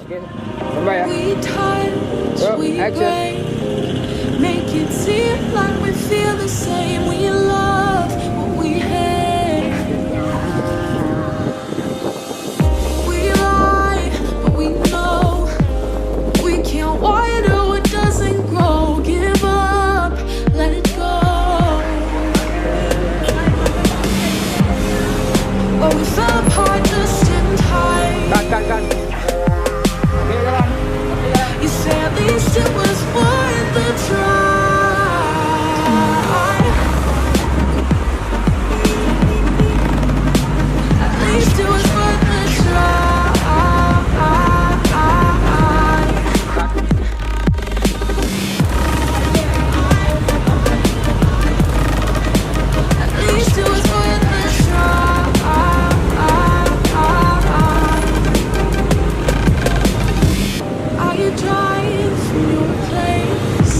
Oke, coba ya. We touch, Yuk, we action. break, make it seem like we feel the same. We love what we hate. We lie, but we know we can't water what doesn't grow. Give up, let it go. But we fell apart just in time. Kan. Oke, jalan. You say at least it was worth the try. At least it was worth the try. At least it was worth the try. Are you trying for your place?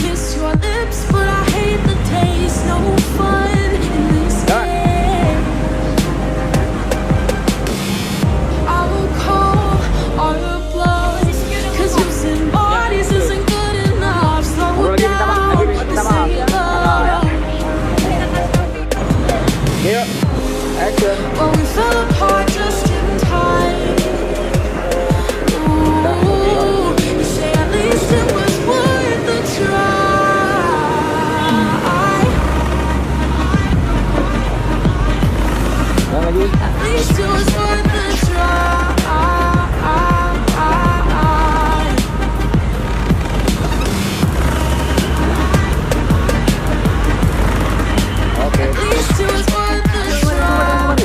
Miss your lips, but I hate the taste. No fun in this game. I will call all your bluffs, 'cause using bodies isn't good enough. Slow down, this ain't love. Yuk, action. Well, we fell apart just in time. Ooh, you say at least it was worth the try. Jalan lagi. At least it was worth the try. Oke. At least it was worth the try.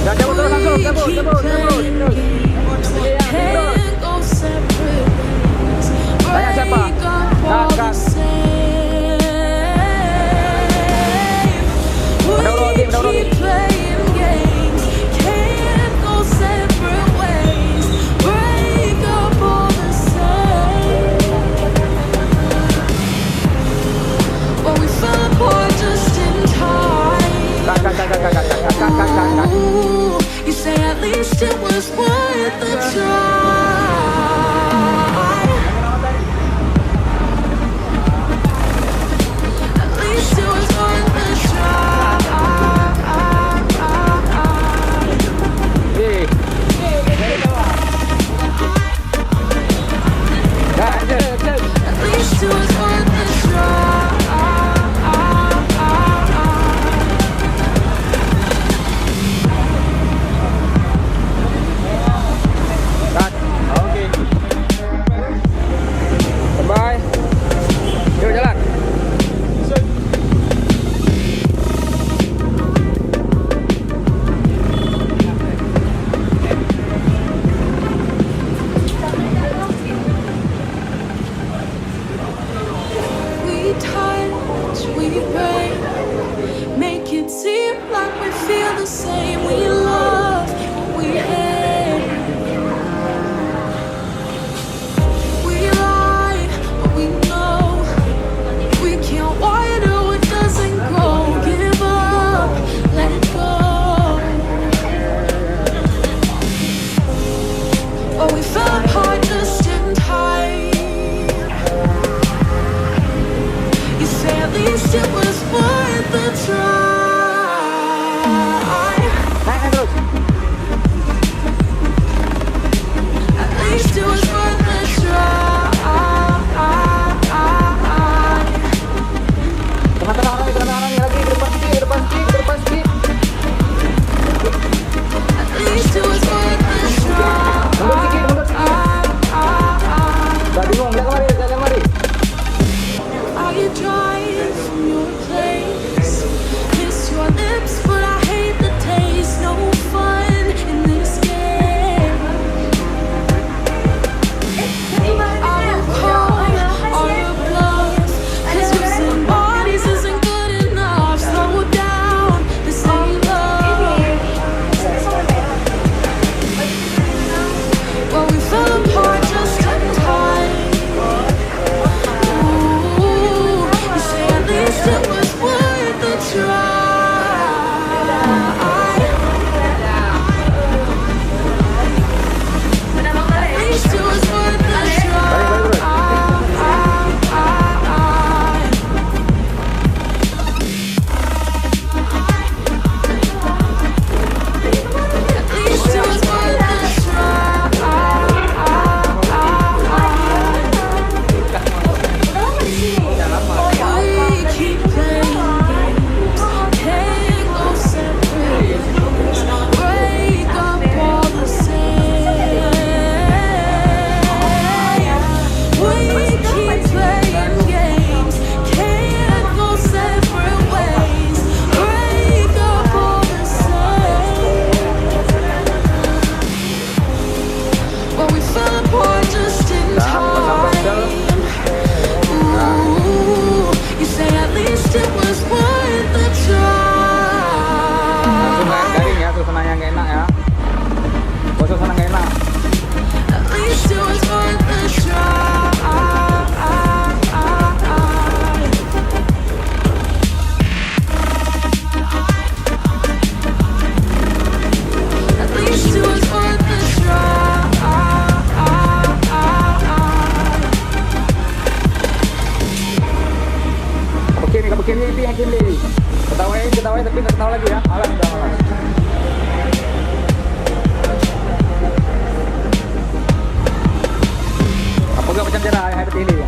Jangan cabut terus langsung, cabut. Can't go separate ways. Tanya siapa? Break up all the Kan. same. Menurut We tim. keep playing games. Can't go separate ways. Break up all the same. Well, we fell apart just in time. Kan. Ooh, you say at least it was worth the try. At least it was worth the try. Ih. Action. At least it was worth the try. Kan. Oke. Bye. Yuk, jalan. We touch, we break, make it seem like we feel the same. We love what we hate. We lie, but we know we can't water what doesn't grow. Give up, let it go. Oh, we fell apart just in time. You say at least it was worth the try. yang gak enak ya. Bosok senang gak enak. At least it was worth the try. At least it was worth the try. Begini itu yang kini. Ketawain tapi tak ketawa lagi ya. Alah, dah malas. Apa gak macam cara yang ini ya?